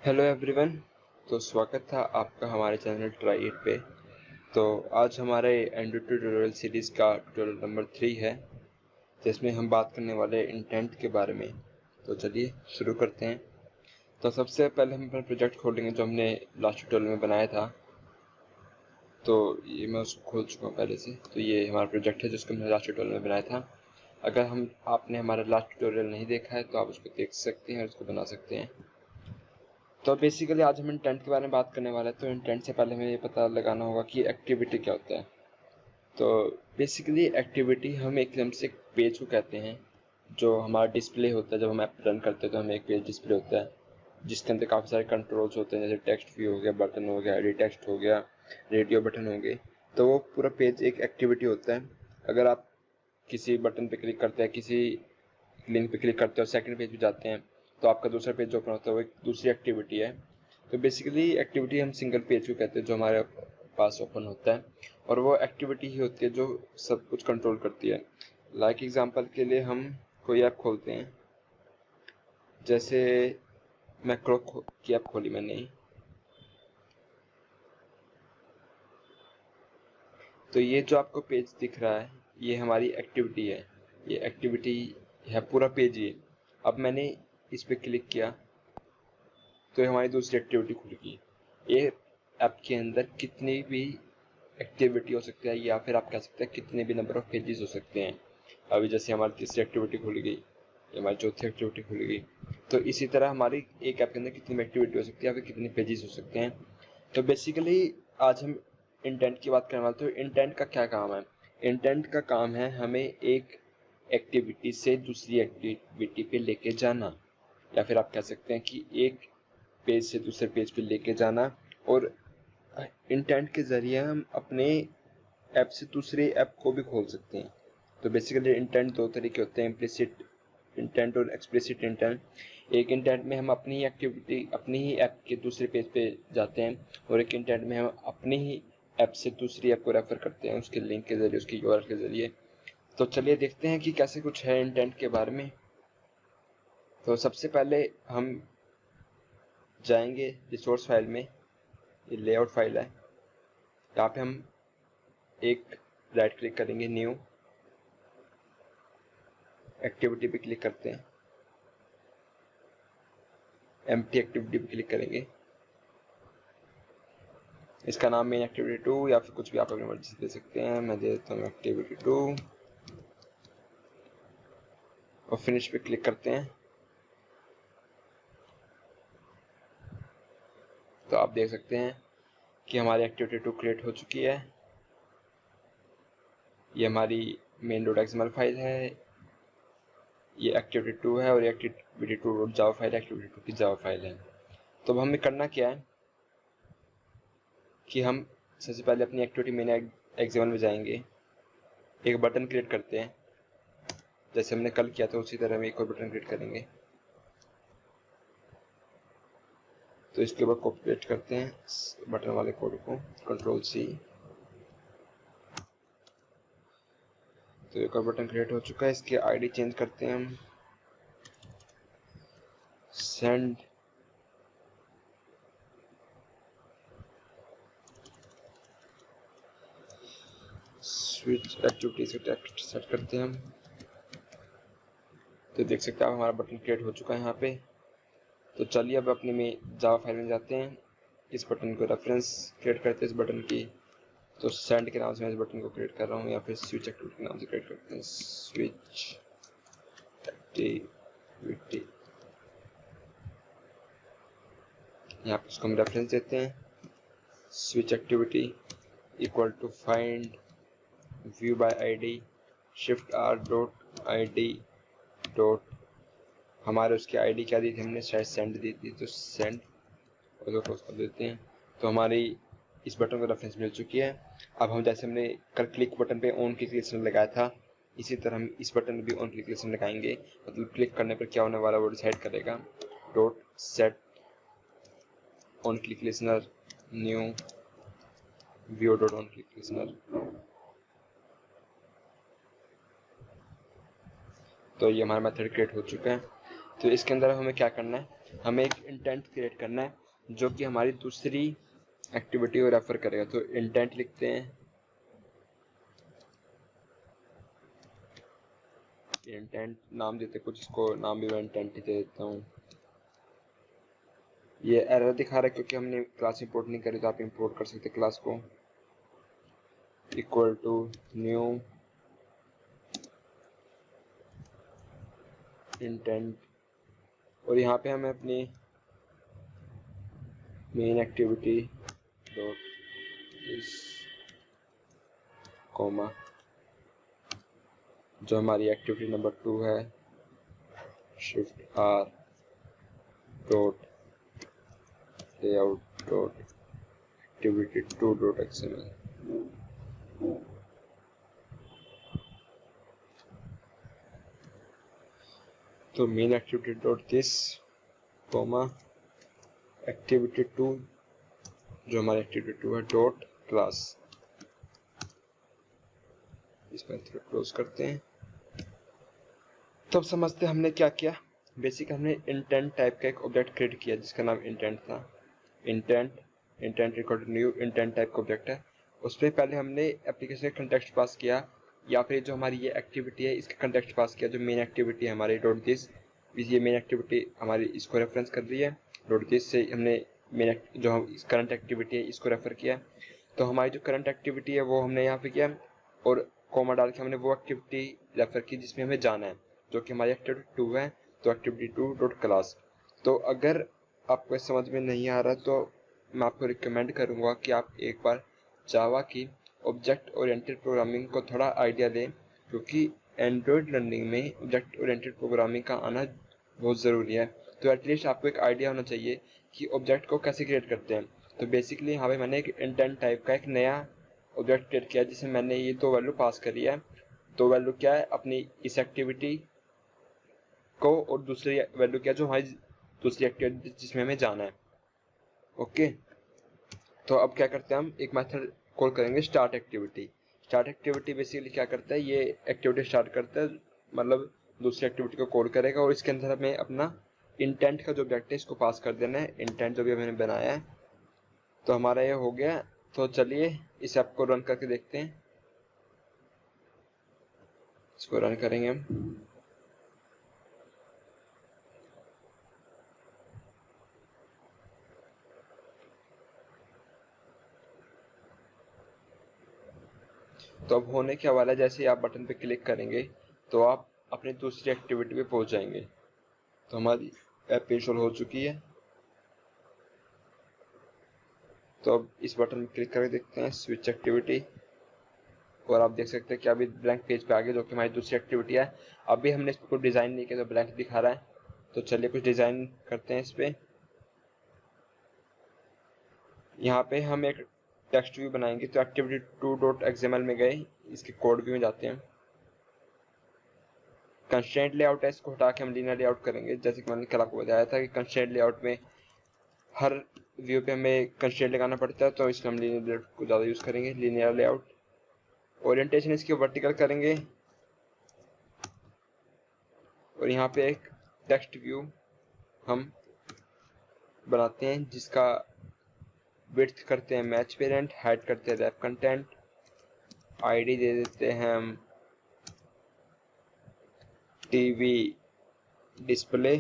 Hello everyone. तो स्वागत था आपका हमारे चैनल ट्राई इट पे। तो आज हमारे एंड्रॉइड ट्यूटोरियल सीरीज़ का ट्यूटोरियल नंबर 3 है, जिसमें हम बात करने वाले इंटेंट के बारे में। तो चलिए शुरू करते हैं। तो सबसे पहले हम अपना प्रोजेक्ट खोलेंगे जो हमने लास्ट ट्यूटोरियल में बनाया था। तो ये मैं उसको खोल चुका हूँ पहले से। तो ये हमारा प्रोजेक्ट है जिसको हमने लास्ट ट्यूटोरियल में बनाया था। अगर आपने हमारा लास्ट ट्यूटोरियल नहीं देखा है तो आप उसको देख सकते हैं और उसको बना सकते हैं। तो बेसिकली आज हम इंटेंट के बारे में बात करने वाले हैं। तो इंटेंट से पहले हमें ये पता लगाना होगा कि एक्टिविटी क्या होता है। तो बेसिकली एक्टिविटी हम एक तरह से पेज को कहते हैं जो हमारा डिस्प्ले होता है। जब हम ऐप रन करते हैं तो हमें एक पेज डिस्प्ले होता है जिसके अंदर काफ़ी सारे कंट्रोल्स होते हैं, जैसे टेक्स्ट व्यू हो गया, बटन हो गया, एडिट टेक्स्ट हो गया, रेडियो बटन हो गए। तो वो पूरा पेज एक एक्टिविटी होता है। अगर आप किसी बटन पे क्लिक करते हैं, किसी लिंक पे क्लिक करते हैं और सेकंड पेज पे जाते हैं तो आपका दूसरा पेज जो ओपन होता है वो एक दूसरी एक्टिविटी है। तो बेसिकली एक्टिविटी हम सिंगल पेज को कहते हैं जो हमारे पास ओपन होता है, और वो एक्टिविटी ही होती है जो सब कुछ कंट्रोल करती है। लाइक एग्जांपल के लिए हम कोई ऐप खोलते हैं, जैसे मैक्रो की ऐप खोली मैंने ही। तो ये जो आपको पेज दिख रहा है ये हमारी एक्टिविटी है, ये एक्टिविटी है पूरा पेज ये। अब मैंने इस पर क्लिक किया तो हमारी दूसरी एक्टिविटी खुल गई। ये ऐप के अंदर कितनी भी एक्टिविटी हो सकती है, या फिर आप कह सकते हैं कितने भी नंबर ऑफ पेजेस हो सकते हैं। अभी जैसे हमारी तीसरी एक्टिविटी खुल गई, हमारी चौथी एक्टिविटी खुल गई। तो इसी तरह हमारी एक ऐप के अंदर कितनी भी एक्टिविटी हो सकती है या फिर कितने पेजेस हो सकते हैं। तो बेसिकली आज हम इंटेंट की बात करने वाले। तो इंटेंट का क्या काम है? इंटेंट का काम है हमें एक एक्टिविटी से दूसरी एक्टिविटी पे लेके जाना, या फिर आप कह सकते हैं कि एक पेज से दूसरे पेज पे लेके जाना। और इंटेंट के जरिए हम अपने ऐप से दूसरे ऐप को भी खोल सकते हैं। तो बेसिकली इंटेंट दो तरीके होते हैं, इम्प्लिसिट इंटेंट और एक्सप्लिसिट इंटेंट। एक इंटेंट में हम अपनी ही एक्टिविटी अपनी ही ऐप के दूसरे पेज पे जाते हैं, और एक इंटेंट में हम अपनी ही ऐप से दूसरी ऐप को रेफर करते हैं उसके लिंक के जरिए, उसकी यूआरएल के जरिए। तो चलिए देखते हैं कि कैसे कुछ है इंटेंट के बारे में। तो सबसे पहले हम जाएंगे रिसोर्स फाइल में, ये लेआउट फाइल है। यहाँ पे हम एक राइट क्लिक करेंगे, न्यू एक्टिविटी पे क्लिक करते हैं, एम्प्टी एक्टिविटी पे क्लिक करेंगे। इसका नाम मेन एक्टिविटी 2 या फिर कुछ भी आप अपनी मर्जी से दे सकते हैं। मैं दे देता हूँ एक्टिविटी 2 और फिनिश पे क्लिक करते हैं। तो आप देख सकते हैं कि हमारी एक्टिविटी 2 क्रिएट हो चुकी है। ये हमारी मेन डॉट एक्सएमएल फाइल है, ये एक्टिविटी 2 है, और ये activity 2 dot Java file, activity 2 की जावा फाइल है। तो अब हमें करना क्या है कि हम सबसे पहले अपनी एक्टिविटी मेन एक्सएमएल में जाएंगे, एक बटन क्रिएट करते हैं। जैसे हमने कल किया था उसी तरह हम एक और बटन क्रिएट करेंगे। तो इसके ऊपर कॉपी पेस्ट करते हैं बटन वाले कोड को, कंट्रोल सी। तो एक और बटन क्रिएट हो चुका है। इसकी आईडी चेंज करते हैं हम, सेंड स्विच एक्टिविटी से टेक्स्ट सेट करते हैं हम। तो देख सकते हैं आप हमारा बटन क्रिएट हो चुका है यहाँ पे। तो चलिए अब अपने में जावा फाइल में जाते हैं, इस बटन को रेफरेंस क्रिएट करते हैं इस बटन की। तो सेंड के नाम से मैं इस बटन को क्रिएट कर रहा हूँ, या फिर स्विच एक्टिविटी के नाम से क्रिएट करते हैं, स्विच एक्टिविटी। यहाँ पे उसको हम रेफरेंस देते हैं, switch activity equal to find view by ID shift R dot ID dot, हमारे उसकी आईडी क्या दी थी हमने, शायद सेंड दी थी, तो सेंड और क्लोज कर देते हैं। तो हमारी इस बटन को रेफरेंस मिल चुकी है। अब हम जैसे हमने कल क्लिक बटन पे ऑन क्लिक लगाया था, इसी तरह हम इस बटन में भी ऑन क्लिक लगाएंगे। मतलब क्लिक करने पर क्या होने वाला वो डिसाइड करेगा। Dot set on click listener new view dot on click listener. तो ये हमारा मेथड क्रिएट हो चुका है। तो इसके अंदर हमें क्या करना है, हमें एक इंटेंट क्रिएट करना है जो कि हमारी दूसरी एक्टिविटी को रेफर करेगा। तो इंटेंट लिखते हैं, इंटेंट नाम देते कुछ, इसको नाम भी मैं इंटेंट ही दे देता हूँ। ये एरर दिखा रहा है क्योंकि हमने क्लास इंपोर्ट नहीं करी, तो आप इंपोर्ट कर सकते क्लास को। इक्वल टू न्यू इंटेंट, और यहाँ पे हमें अपनी main activity dot this comma जो हमारी एक्टिविटी नंबर 2 है, shift R dot layout dot activity 2 dot XML. तो main activity dot this comma activity 2 जो हमारी एक्टिविटी 2 है डॉट क्लास। इस पर क्लोज करते हैं। तो अब समझते हैं हमने क्या किया। बेसिक हमने इंटेंट टाइप का एक ऑब्जेक्ट क्रिएट किया जिसका नाम इंटेंट था। Intent record new intent type का ऑब्जेक्ट है। उस पर पहले हमने एप्लीकेशन का कंटेक्स्ट पास किया, या फिर जो हमारी ये एक्टिविटी है इसका कंटेक्स्ट पास किया। जो मेन एक्टिविटी है हमारी डॉट दिस, ये मेन एक्टिविटी हमारी इसको रेफरेंस कर रही है। डॉट दिस से हमने मेन जो हम करंट एक्टिविटी है इसको रेफर किया। तो हमारी जो करंट एक्टिविटी है वो हमने यहाँ पे किया, और कॉमा डाल के हमने वो एक्टिविटी रेफर की जिसमें हमें जाना है, जो कि हमारी एक्टिविटी 2 है। तो एक्टिविटी 2 डॉट क्लास। तो अगर आपको समझ में नहीं आ रहा तो मैं आपको रिकमेंड करूंगा कि आप एक बार जावा की ऑब्जेक्ट ओरिएंटेड प्रोग्रामिंग को थोड़ा आइडिया लें, क्योंकि एंड्रॉयड लर्निंग में ऑब्जेक्ट ओरिएंटेड प्रोग्रामिंग का आना बहुत ज़रूरी है। तो एटलीस्ट आपको एक आइडिया होना चाहिए कि ऑब्जेक्ट को कैसे क्रिएट करते हैं। तो बेसिकली यहाँ पे मैंने एक इंटेंट टाइप का एक नया ऑब्जेक्ट क्रिएट किया जिसमें मैंने ये 2 वैल्यू पास करी है। 2 वैल्यू क्या है, अपनी इस एक्टिविटी को, और दूसरी वैल्यू क्या जो हमारी दूसरी एक्टिविटी जिसमें हमें जाना है। ओके, तो अब क्या करते हैं, हम एक मेथड कॉल करेंगे start activity. Start activity basically क्या करता है, ये एक्टिविटी स्टार्ट करता है, मतलब दूसरी एक्टिविटी को कॉल करेगा, और इसके अंदर हमें अपना इंटेंट का जो ऑब्जेक्ट है इसको पास कर देना है। इंटेंट जो भी हमने बनाया है, तो हमारा ये हो गया। तो चलिए इस ऐप को रन करके देखते हैं। इसको रन करेंगे हम। तो अब होने क्या वाला है, जैसे ही आप बटन पे क्लिक करेंगे तो आप अपनी दूसरी एक्टिविटी पे पहुंच जाएंगे। तो हमारी ऐप इंस्टॉल हो चुकी है। तो अब इस बटन पे क्लिक करके देखते हैं स्विच एक्टिविटी, और आप देख सकते हैं कि अभी ब्लैंक पेज पे आ गया जो कि हमारी दूसरी एक्टिविटी है। अभी हमने इस पर कोई डिज़ाइन नहीं किया तो ब्लैंक दिखा रहा है। तो चलिए कुछ डिज़ाइन करते हैं इस पर। यहाँ पे हम एक टेक्स्ट व्यू बनाएंगे। तो एक्टिविटी 2 डॉट एक्सएमएल में गए, इसके कोड व्यू में जाते हैं। कंस्ट्रेंट लेआउट है, इसको हटा के हम लीनियर लेआउट करेंगे। जैसे कि मैंने कल आपको बताया था कि कंस्ट्रेंट लेआउट में हर व्यू पे हमें कंस्ट्रेंट लगाना पड़ता है, तो इसलिए हम लीनियर लेआउट को ज़्यादा यूज़ करेंगे। लीनियर लेआउट, ओरिएंटेशन इसकी वर्टिकल करेंगे, और यहाँ पे एक टेक्स्ट व्यू हम बनाते हैं जिसका विड्थ करते हैं मैच पेरेंट, हाइट करते हैं रैप कंटेंट, आईडी दे देते हैं हम टीवी डिस्प्ले,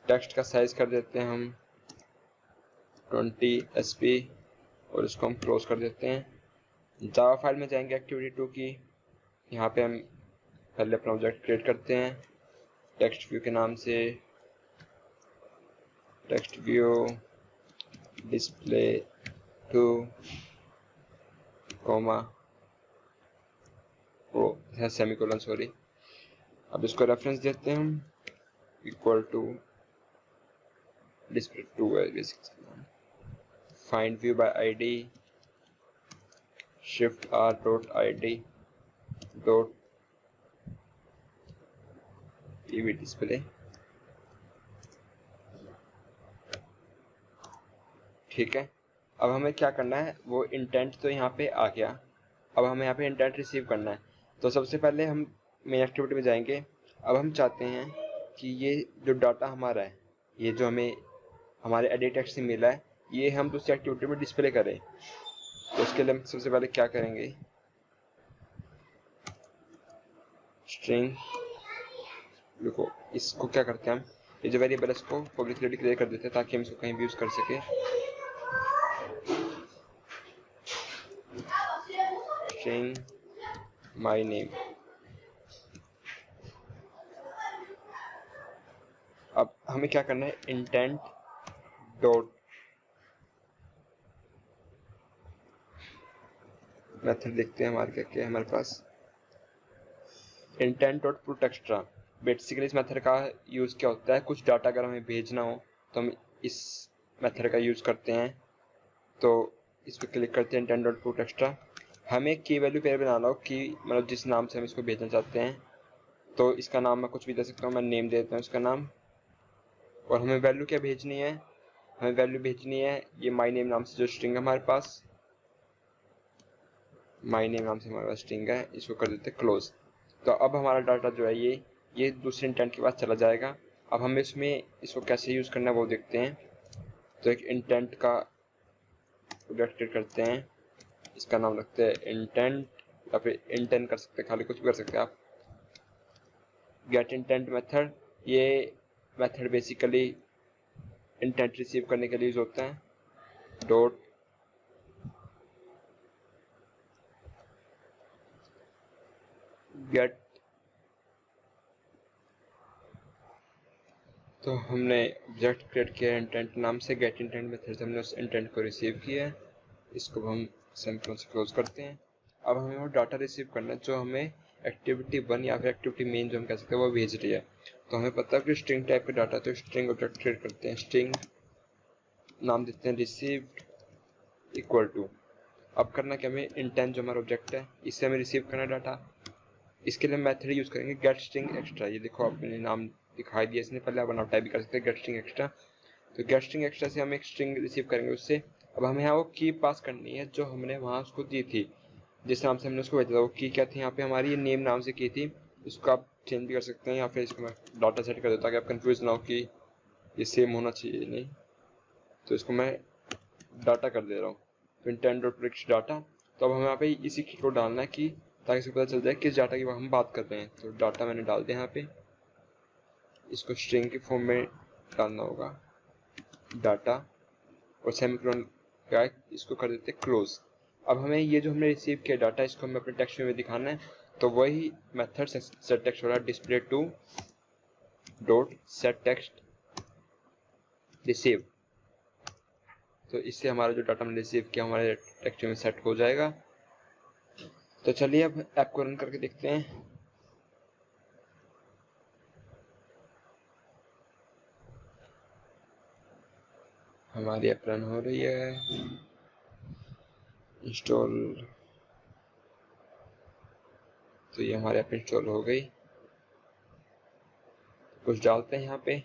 टेक्स्ट का साइज कर देते हैं हम 20 SP, और इसको हम क्लोज कर देते हैं। जावा फाइल में जाएंगे एक्टिविटी 2 की। यहाँ पे हम पहले अपना ऑब्जेक्ट क्रिएट करते हैं टेक्स्ट व्यू के नाम से, टेक्स्ट व्यू डिस्प्ले 2 कॉमा वो है सेमीकोलन, सॉरी। अब इसको रेफरेंस देते हैं हम, इक्वल टू डिस्प्ले 2 है basically. Find view by ID, shift R dot ID dot TV display. ठीक है, अब हमें क्या करना है, वो इंटेंट तो यहाँ पे आ गया। अब हमें यहाँ पे इंटेंट रिसीव करना है। तो सबसे पहले हम मेन एक्टिविटी में जाएंगे, अब हम चाहते हैं कि ये जो डाटा हमारा है, ये जो हमें हमारे एडिट टेक्स्ट से मिला है, ये हम दूसरी एक्टिविटी में डिस्प्ले करें। तो उसके लिए हम सबसे पहले क्या करेंगे, स्ट्रिंग, देखो इसको क्या करते हैं हम, ये जो वेरिएबल है इसको पब्लिकली डिक्लेयर कर देते हैं ताकि हम इसको कहीं भी यूज कर सके। String my name. अब हमें क्या करना है, इंटेंट डॉट मेथड देखते हैं हमारे क्या है हमारे पास, intent dot put extra. Basically इस मेथड का यूज क्या होता है, कुछ डाटा अगर हमें भेजना हो तो हम इस मेथड का यूज करते हैं। तो इस पर क्लिक करते हैं, इंटेंट डॉट पुट एक्स्ट्रा। हमें की वैल्यू पेयर बनाना हो, की मतलब जिस नाम से हम इसको भेजना चाहते हैं। तो इसका नाम मैं कुछ भी दे सकता हूँ, मैं नेम दे देता हूँ इसका नाम। और हमें वैल्यू क्या भेजनी है, हमें वैल्यू भेजनी है ये माई नेम नाम से जो स्ट्रिंग है हमारे पास, माई नेम नाम से हमारे पास स्ट्रिंग है, इसको कर देते हैं क्लोज। तो अब हमारा डाटा जो है ये दूसरे इंटेंट के पास चला जाएगा। अब हमें इसमें इसको कैसे यूज करना है वो देखते हैं। तो एक इंटेंट का ऑब्जेक्ट क्रिएट करते हैं, इसका नाम रखते हैं इंटेंट, या फिर इंटेंट कर सकते हैं, खाली कुछ भी कर सकते हैं आप। गेट इंटेंट मेथड, ये मेथड बेसिकली इंटेंट रिसीव करने के लिए यूज होता है। डॉट गेट, तो हमने ऑब्जेक्ट क्रिएट किया है इंटेंट नाम से, गेट इंटेंट मेथड से हमने उस इंटेंट को रिसीव किया है। इसको हम सेमीकोलन से क्लोज करते हैं। अब हमें वो डाटा रिसीव करना है जो हमें एक्टिविटी 1 या फिर एक्टिविटी मेन जो हम कह सकते हैं वो भेज रही है। तो हमें पता है कि स्ट्रिंग टाइप का डाटा, तो स्ट्रिंग ऑब्जेक्ट क्रिएट करते हैं, स्ट्रिंग नाम देते हैं रिसीव्ड इक्वल टू। अब करना क्या, हमें इंटेंट जो हमारा ऑब्जेक्ट है इससे हमें रिसीव करना डाटा। इसके लिए मेथड यूज करेंगे गेट स्ट्रिंग एक्स्ट्रा। ये देखो आपने नाम दिखाई दिया इसने, पहले आप टाइप भी कर सकते हैं गेट स्ट्रिंग एक्स्ट्रा। तो गेट स्ट्रिंग एक्स्ट्रा से हम एक स्ट्रिंग रिसीव करेंगे उससे। अब हमें यहाँ वो की पास करनी है जो हमने वहाँ उसको दी थी, जिस नाम से हमने उसको भेजा था। वो की क्या थी यहाँ पे हमारी, ये नेम नाम से की थी। इसको आप चेंज भी कर सकते हैं, या फिर इसको मैं डाटा सेट कर देता ताकि आप कंफ्यूज ना हो कि ये सेम होना चाहिए नहीं। तो इसको मैं डाटा कर दे रहा हूँ, तो इंटेंट डॉट रिच डाटा। तो अब हमें यहाँ पे इसी की को डालना है कि ताकि इसको पता चल जाए किस डाटा की हम बात कर रहे हैं। तो डाटा मैंने डाल दिया यहाँ पे, इसको स्ट्रिंग के फॉर्म में डालना होगा डाटा, और सेमीकोलन का इसको कर देते हैं क्लोज। अब हमें ये जो हमने रिसीव किया डाटा इसको हमें अपने टेक्स्ट में दिखाना है। तो वही मेथड सेट टेक्स्ट वाला display to dot set text receive. तो इससे हमारा जो डाटा हमने रिसीव किया हमारे टेक्स्ट में सेट हो जाएगा। तो चलिए अब ऐप को रन करके देखते हैं। हमारी ऐप रन हो रही है, इंस्टॉल। तो ये हमारी ऐप इंस्टॉल हो गई। कुछ डालते हैं यहाँ पे,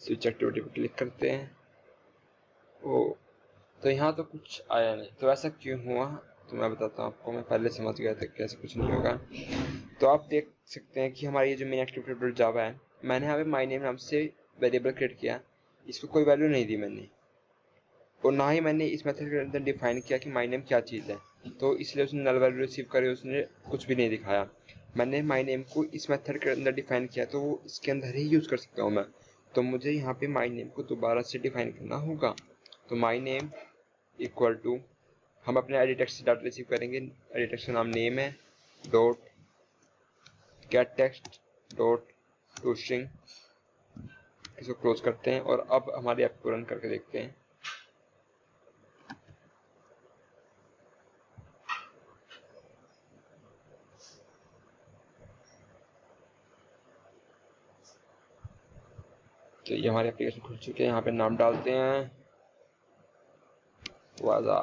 स्विच एक्टिविटी पे क्लिक करते हैं। ओ, तो यहाँ तो कुछ आया नहीं, तो ऐसा क्यों हुआ तो मैं बताता हूँ आपको। मैं पहले समझ गया था कैसे कुछ नहीं होगा। तो आप देख सकते हैं कि हमारी ये जो मेन एक्टिविटी डॉट जावा है, मैंने यहाँ पे माई नेम नाम से वेरिएबल क्रिएट किया, इसको कोई वैल्यू नहीं दी मैंने, और ना ही मैंने इस मेथड के अंदर डिफाइन किया कि माई नेम क्या चीज़ है। तो इसलिए उसने नल वैल्यू रिसीव करे, उसने कुछ भी नहीं दिखाया। मैंने माई नेम को इस मेथड के अंदर डिफाइन किया, तो वो इसके अंदर ही यूज़ कर सकता हूँ मैं। तो मुझे यहाँ पे माई नेम को दोबारा से डिफाइन करना होगा। तो माई नेम इक्वल टू, हम अपने एडिट टेक्स्ट से डाटा रिसीव करेंगे, एडिट टेक्स्ट का नाम नेम है, dot gate text dot to string. इसको क्लोज करते हैं और अब हमारी ऐप को रन करके देखते हैं। तो ये हमारी एप्लीकेशन खुल चुकी है। यहाँ पे नाम डालते हैं वाजा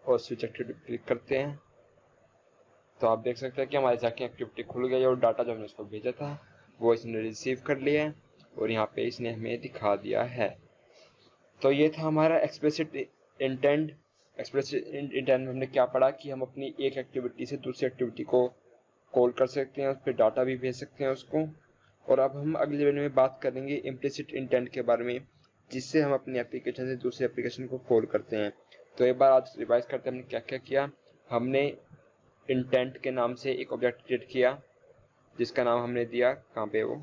और स्विच एक्टिविटी क्लिक करते हैं। तो आप देख सकते हैं कि हमारी जाके एक्टिविटी खुल गई और डाटा जो हमने उसको भेजा था वो इसने रिसीव कर लिया है, और यहाँ पे इसने हमें दिखा दिया है। तो ये था हमारा एक्सप्लिसिट इंटेंट। एक्सप्लिसिट इंटेंट में हमने क्या पढ़ा कि हम अपनी एक एक्टिविटी से दूसरी एक्टिविटी को कॉल कर सकते हैं, उस पर डाटा भी भेज सकते हैं उसको। और अब हम अगले वीडियो में बात करेंगे इम्प्लिसिट इंटेंट के बारे में, जिससे हम अपनी एप्लीकेशन से दूसरी एप्लीकेशन को कॉल करते हैं। तो एक बार आज रिवाइज करते हैं हमने क्या क्या किया। हमने इंटेंट के नाम से एक ऑब्जेक्ट क्रिएट किया, जिसका नाम हमने दिया, कहाँ पे वो,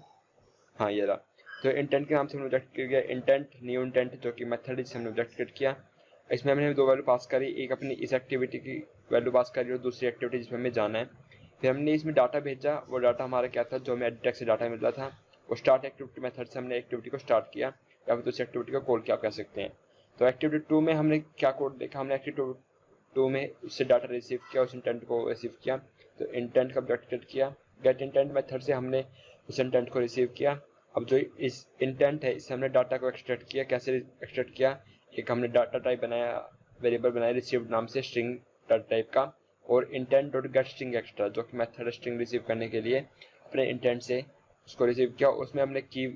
हाँ ये रहा। तो इंटेंट के नाम से हमने ऑब्जेक्ट क्रिएट किया इंटेंट, न्यू इंटेंट जो कि मेथड है जिससे हमने ऑब्जेक्ट क्रिएट किया। इसमें हमने दो वैल्यू पास करी, एक अपनी इस एक्टिविटी की वैल्यू पास करी और दूसरी एक्टिविटी जिसमें हमें जाना है। फिर हमने इसमें डाटा भेजा, वो डाटा हमारा क्या था, जो हमें एडिटेक्स से डाटा मिल रहा था। वो स्टार्ट एक्टिविटी मेथड से हमने एक्टिविटी को स्टार्ट किया, या फिर दूसरी एक्टिविटी को कॉल क्या कह सकते हैं। तो एक्टिविटी 2 में हमने क्या कोड देखा, हमने एक्टिविटी 2 में उससे डाटा रिसीव किया, उस इंटेंट को रिसीव किया। तो इंटेंट का ऑब्जेक्ट क्रिएट किया, गेट इंटेंट मेथड से हमने उस इंटेंट को रिसीव किया। अब जो इस इंटेंट है इससे हमने डाटा को एक्सट्रैक्ट किया। कैसे एक्सट्रैक्ट किया, एक हमने डाटा टाइप बनाया, वेरिएबल बनाया रिसीव्ड नाम से, स्ट्रिंग डाटा टाइप का, और intent dot gate string extra जो कि मेथड स्ट्रिंग रिसीव करने के लिए अपने इंटेंट से उसको रिसीव किया। उसमें हमने की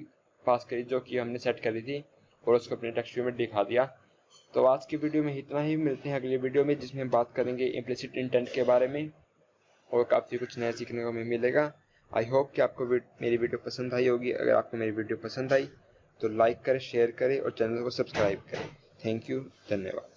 पास करी जो कि हमने सेट करी थी, और उसको अपने टेक्स्ट व्यू में दिखा दिया। तो आज की वीडियो में इतना ही, मिलते हैं अगली वीडियो में जिसमें हम बात करेंगे इम्प्लिसिट इंटेंट के बारे में, और काफ़ी कुछ नया सीखने को हमें मिलेगा। आई होप कि आपको मेरी वीडियो पसंद आई होगी। अगर आपको मेरी वीडियो पसंद आई तो लाइक करें, शेयर करें और चैनल को सब्सक्राइब करें। थैंक यू, धन्यवाद।